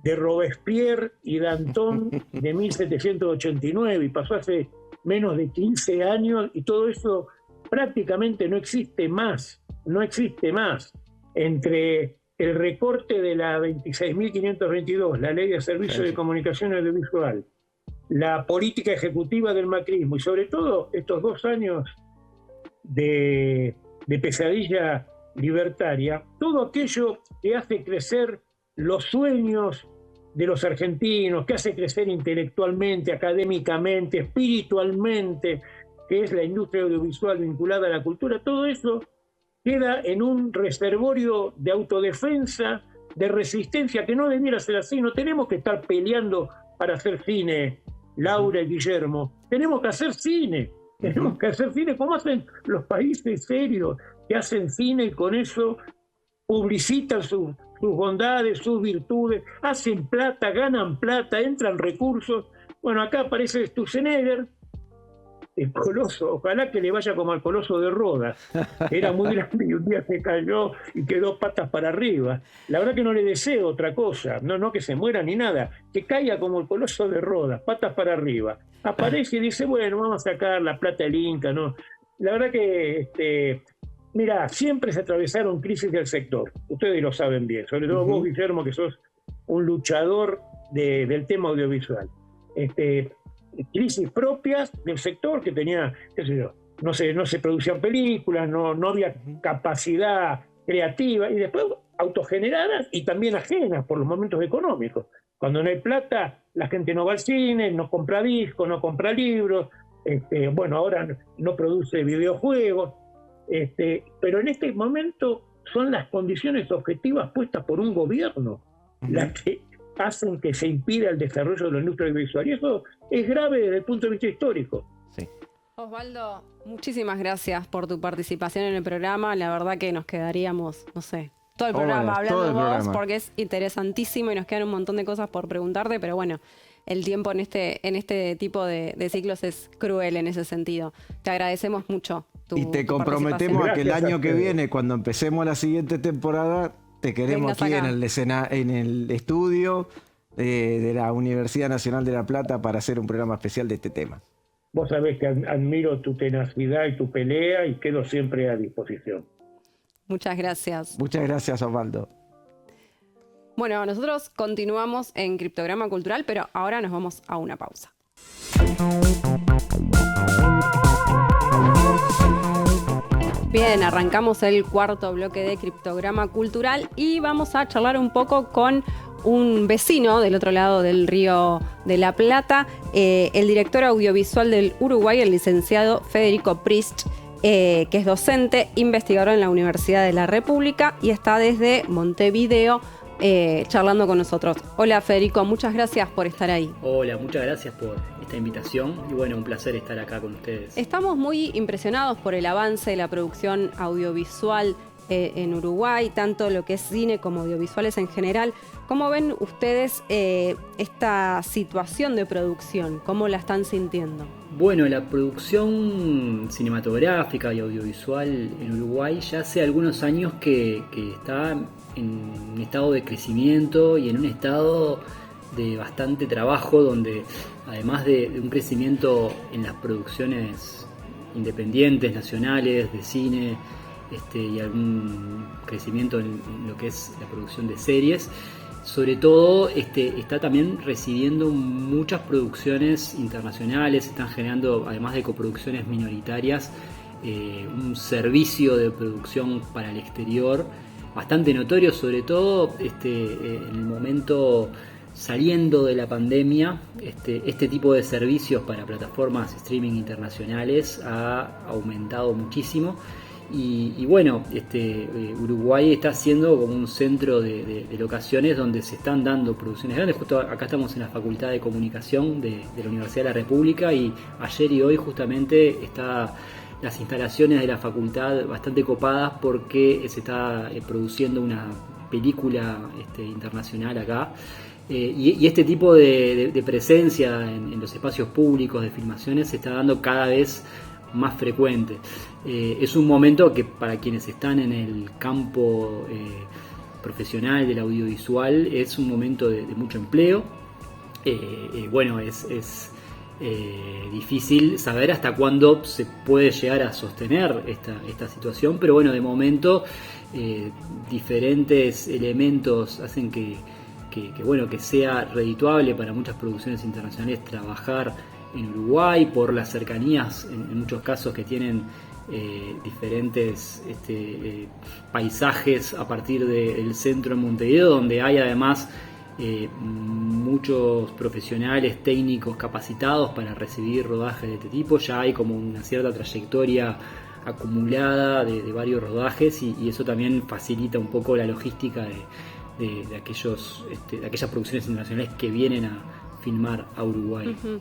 de Robespierre y Danton de 1789 y pasó hace menos de 15 años y todo eso prácticamente no existe más, no existe más. Entre el recorte de la 26.522, la Ley de Servicios de Comunicación Audiovisual, la política ejecutiva del macrismo y sobre todo estos 2 años de pesadilla libertaria, todo aquello que hace crecer los sueños de los argentinos, que hace crecer intelectualmente, académicamente, espiritualmente, que es la industria audiovisual vinculada a la cultura, todo eso queda en un reservorio de autodefensa, de resistencia, que no debiera ser así. No tenemos que estar peleando para hacer cine, Laura y Guillermo. Tenemos que hacer cine. Tenemos que hacer cine como hacen los países serios, que hacen cine y con eso publicitan sus bondades, sus virtudes, hacen plata, ganan plata, entran recursos. Bueno, acá aparece Sturzenegger, el coloso, ojalá que le vaya como al Coloso de Rodas. Era muy grande y un día se cayó y quedó patas para arriba. La verdad que no le deseo otra cosa, no que se muera ni nada, que caiga como el Coloso de Rodas, patas para arriba. Aparece y dice, bueno, vamos a sacar la plata del Inca, ¿no? La verdad que, mira, siempre se atravesaron crisis del sector, ustedes lo saben bien, sobre todo vos, Guillermo, que sos un luchador del tema audiovisual. Crisis propias del sector que tenía, qué sé yo, no se producían películas, no había capacidad creativa, y después autogeneradas y también ajenas por los momentos económicos. Cuando no hay plata, la gente no va al cine, no compra discos, no compra libros, bueno, ahora no produce videojuegos, pero en este momento son las condiciones objetivas puestas por un gobierno las que hacen que se impida el desarrollo de la industria audiovisual. Y eso es grave desde el punto de vista histórico. Sí. Osvaldo, muchísimas gracias por tu participación en el programa. La verdad que nos quedaríamos, no sé, todo el programa hablando de vos, porque es interesantísimo y nos quedan un montón de cosas por preguntarte, pero bueno, el tiempo en este tipo de ciclos es cruel en ese sentido. Te agradecemos mucho y te comprometemos a que el año que viene, cuando empecemos la siguiente temporada, te queremos aquí en el estudio de la Universidad Nacional de La Plata para hacer un programa especial de este tema. Vos sabés que admiro tu tenacidad y tu pelea y quedo siempre a disposición. Muchas gracias. Muchas gracias, Osvaldo. Bueno, nosotros continuamos en Criptograma Cultural, pero ahora nos vamos a una pausa. Bien, arrancamos el cuarto bloque de Criptograma Cultural y vamos a charlar un poco con un vecino del otro lado del Río de la Plata, el director audiovisual del Uruguay, el licenciado Federico Prist, que es docente, investigador en la Universidad de la República y está desde Montevideo charlando con nosotros. Hola Federico, muchas gracias por estar ahí. Hola, muchas gracias por esta invitación y bueno, un placer estar acá con ustedes. Estamos muy impresionados por el avance de la producción audiovisual en Uruguay, tanto lo que es cine como audiovisuales en general. ¿Cómo ven ustedes esta situación de producción? ¿Cómo la están sintiendo? Bueno, la producción cinematográfica y audiovisual en Uruguay ya hace algunos años que está en un estado de crecimiento y en un estado de bastante trabajo, donde además de un crecimiento en las producciones independientes, nacionales, de cine, y algún crecimiento en lo que es la producción de series, sobre todo está también recibiendo muchas producciones internacionales, están generando, además de coproducciones minoritarias, un servicio de producción para el exterior bastante notorio, sobre todo en el momento saliendo de la pandemia. Este tipo de servicios para plataformas streaming internacionales ha aumentado muchísimo. Y bueno, Uruguay está siendo como un centro de locaciones donde se están dando producciones grandes. Justo acá estamos en la Facultad de Comunicación de la Universidad de la República y ayer y hoy justamente está las instalaciones de la facultad bastante copadas porque se está produciendo una película internacional acá. Y este tipo de presencia en los espacios públicos de filmaciones se está dando cada vez más frecuente. Es un momento que para quienes están en el campo profesional del audiovisual es un momento de mucho empleo. Bueno, es difícil saber hasta cuándo se puede llegar a sostener esta situación, pero bueno, de momento diferentes elementos hacen que sea redituable para muchas producciones internacionales trabajar en Uruguay por las cercanías en muchos casos que tienen diferentes paisajes a partir del centro en Montevideo, donde hay además muchos profesionales técnicos capacitados para recibir rodajes de este tipo. Ya hay como una cierta trayectoria acumulada de varios rodajes y eso también facilita un poco la logística de aquellas producciones internacionales que vienen a filmar a Uruguay. Uh-huh.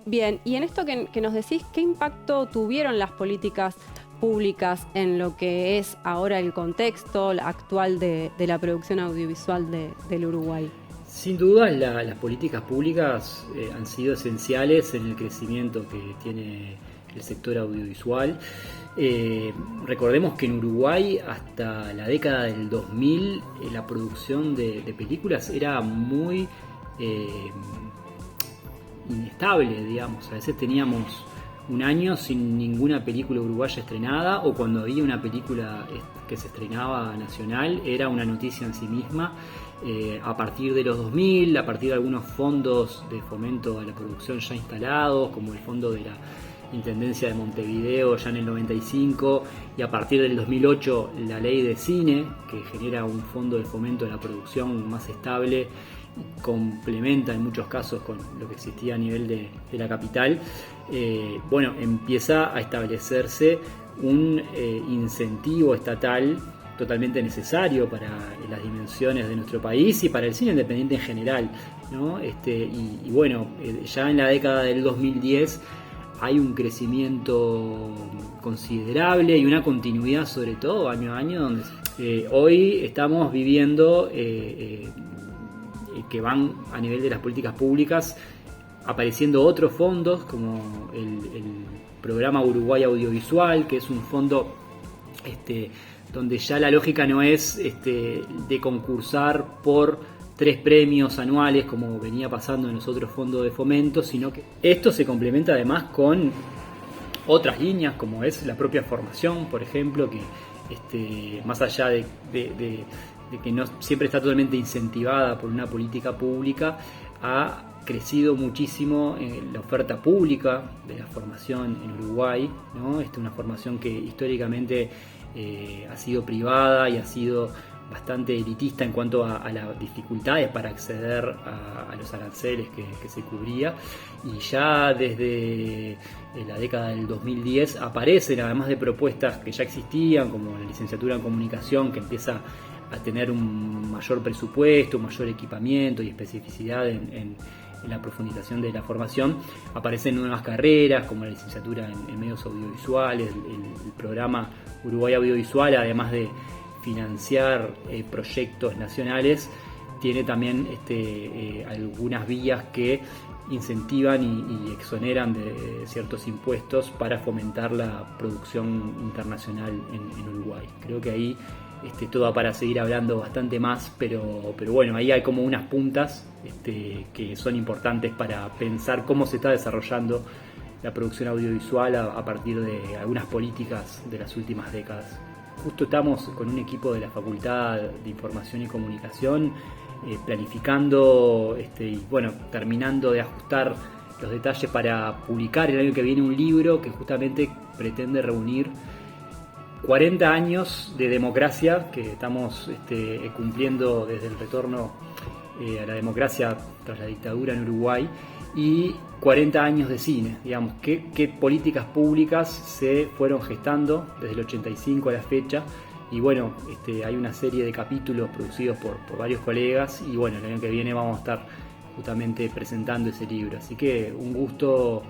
Bien, y en esto que nos decís, ¿qué impacto tuvieron las políticas públicas en lo que es ahora el contexto actual de la producción audiovisual del Uruguay? Sin duda, las políticas públicas han sido esenciales en el crecimiento que tiene el sector audiovisual. Recordemos que en Uruguay hasta la década del 2000 la producción de películas era muy inestable, digamos. A veces teníamos un año sin ninguna película uruguaya estrenada, o cuando había una película que se estrenaba nacional era una noticia en sí misma. A partir de los 2000, a partir de algunos fondos de fomento a la producción ya instalados, como el fondo de la Intendencia de Montevideo ya en el 95, y a partir del 2008 la ley de cine, que genera un fondo de fomento de la producción más estable, complementa en muchos casos con lo que existía a nivel de la capital. Bueno, empieza a establecerse un incentivo estatal totalmente necesario para las dimensiones de nuestro país y para el cine independiente en general, ¿no? Y bueno, ya en la década del 2010 hay un crecimiento considerable y una continuidad, sobre todo año a año, donde hoy estamos viviendo que van a nivel de las políticas públicas apareciendo otros fondos, como el programa Uruguay Audiovisual, que es un fondo donde ya la lógica no es de concursar por 3 premios anuales como venía pasando en los otros fondos de fomento, sino que esto se complementa además con otras líneas, como es la propia formación, por ejemplo, que más allá de que no siempre está totalmente incentivada por una política pública, ha crecido muchísimo la oferta pública de la formación en Uruguay, ¿no? Una formación que históricamente ha sido privada y ha sido bastante elitista en cuanto a las dificultades para acceder a los aranceles que se cubría, y ya desde la década del 2010 aparecen, además de propuestas que ya existían, como la licenciatura en comunicación, que empieza a tener un mayor presupuesto, un mayor equipamiento y especificidad en la profundización de la formación. Aparecen nuevas carreras como la licenciatura en medios audiovisuales, el programa Uruguay Audiovisual, además de financiar proyectos nacionales, tiene también algunas vías que incentivan y exoneran de ciertos impuestos para fomentar la producción internacional en Uruguay. Creo que ahí todo para seguir hablando bastante más, pero bueno, ahí hay como unas puntas que son importantes para pensar cómo se está desarrollando la producción audiovisual a partir de algunas políticas de las últimas décadas. Justo estamos con un equipo de la Facultad de Información y Comunicación planificando y bueno, terminando de ajustar los detalles para publicar el año que viene un libro que justamente pretende reunir 40 años de democracia que estamos cumpliendo desde el retorno a la democracia tras la dictadura en Uruguay, y 40 años de cine, digamos, qué políticas públicas se fueron gestando desde el 85 a la fecha. Y bueno, hay una serie de capítulos producidos por varios colegas, y bueno, el año que viene vamos a estar justamente presentando ese libro. Así que un gusto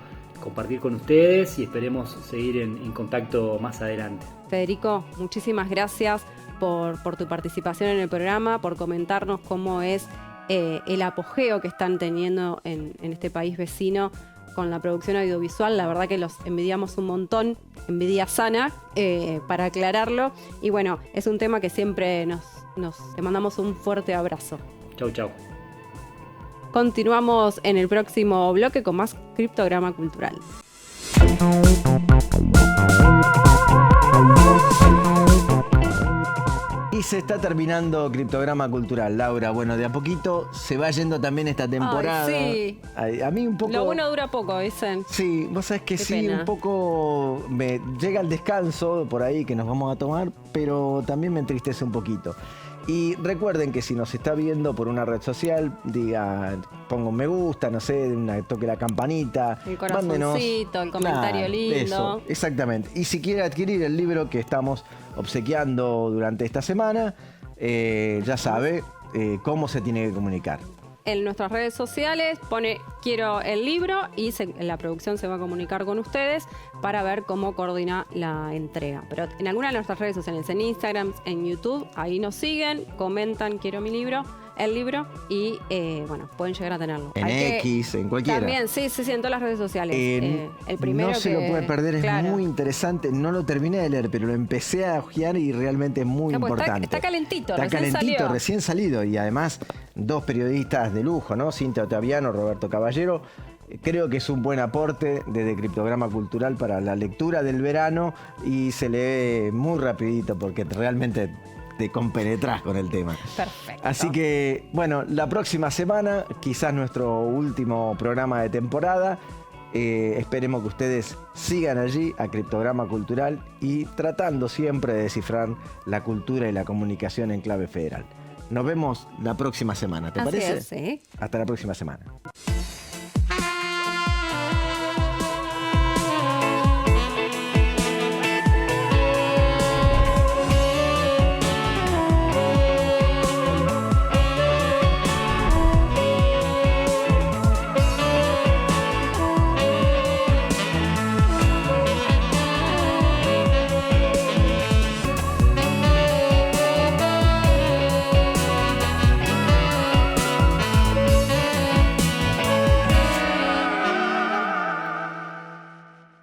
compartir con ustedes y esperemos seguir en contacto más adelante. Federico, muchísimas gracias por tu participación en el programa, por comentarnos cómo es el apogeo que están teniendo en este país vecino con la producción audiovisual. La verdad que los envidiamos un montón, envidia sana, para aclararlo. Y bueno, es un tema que siempre te mandamos un fuerte abrazo. Chau, chau. Continuamos en el próximo bloque con más Criptograma Cultural. Y se está terminando Criptograma Cultural, Laura. Bueno, de a poquito se va yendo también esta temporada. Ay, sí. A mí un poco... Lo bueno dura poco, dicen. Sí, vos sabés que Qué sí, pena. un poco me llega el descanso por ahí que nos vamos a tomar, pero también me entristece un poquito. Y recuerden que si nos está viendo por una red social, ponga un me gusta, no sé, toque la campanita. El corazoncito, el comentario lindo. Eso, exactamente. Y si quiere adquirir el libro que estamos obsequiando durante esta semana, ya sabe cómo se tiene que comunicar. En nuestras redes sociales pone quiero el libro y la producción se va a comunicar con ustedes para ver cómo coordina la entrega. Pero en alguna de nuestras redes sociales, en Instagram, en YouTube, ahí nos siguen, comentan quiero mi libro, el libro, y bueno, pueden llegar a tenerlo. En X, en cualquiera. También, sí, en todas las redes sociales. El primero no se lo puede perder, es claro. muy interesante. No lo terminé de leer, pero lo empecé a ojear y realmente es muy importante. Está calentito, recién salido. Y además, dos periodistas de lujo, ¿no? Cintia Ottaviano, Roberto Caballero. Creo que es un buen aporte desde Criptograma Cultural para la lectura del verano y se lee muy rapidito porque realmente te compenetrás con el tema. Perfecto. Así que, bueno, la próxima semana, quizás nuestro último programa de temporada. Esperemos que ustedes sigan allí a Criptograma Cultural y tratando siempre de descifrar la cultura y la comunicación en clave federal. Nos vemos la próxima semana, ¿te parece? Así es, sí. Hasta la próxima semana.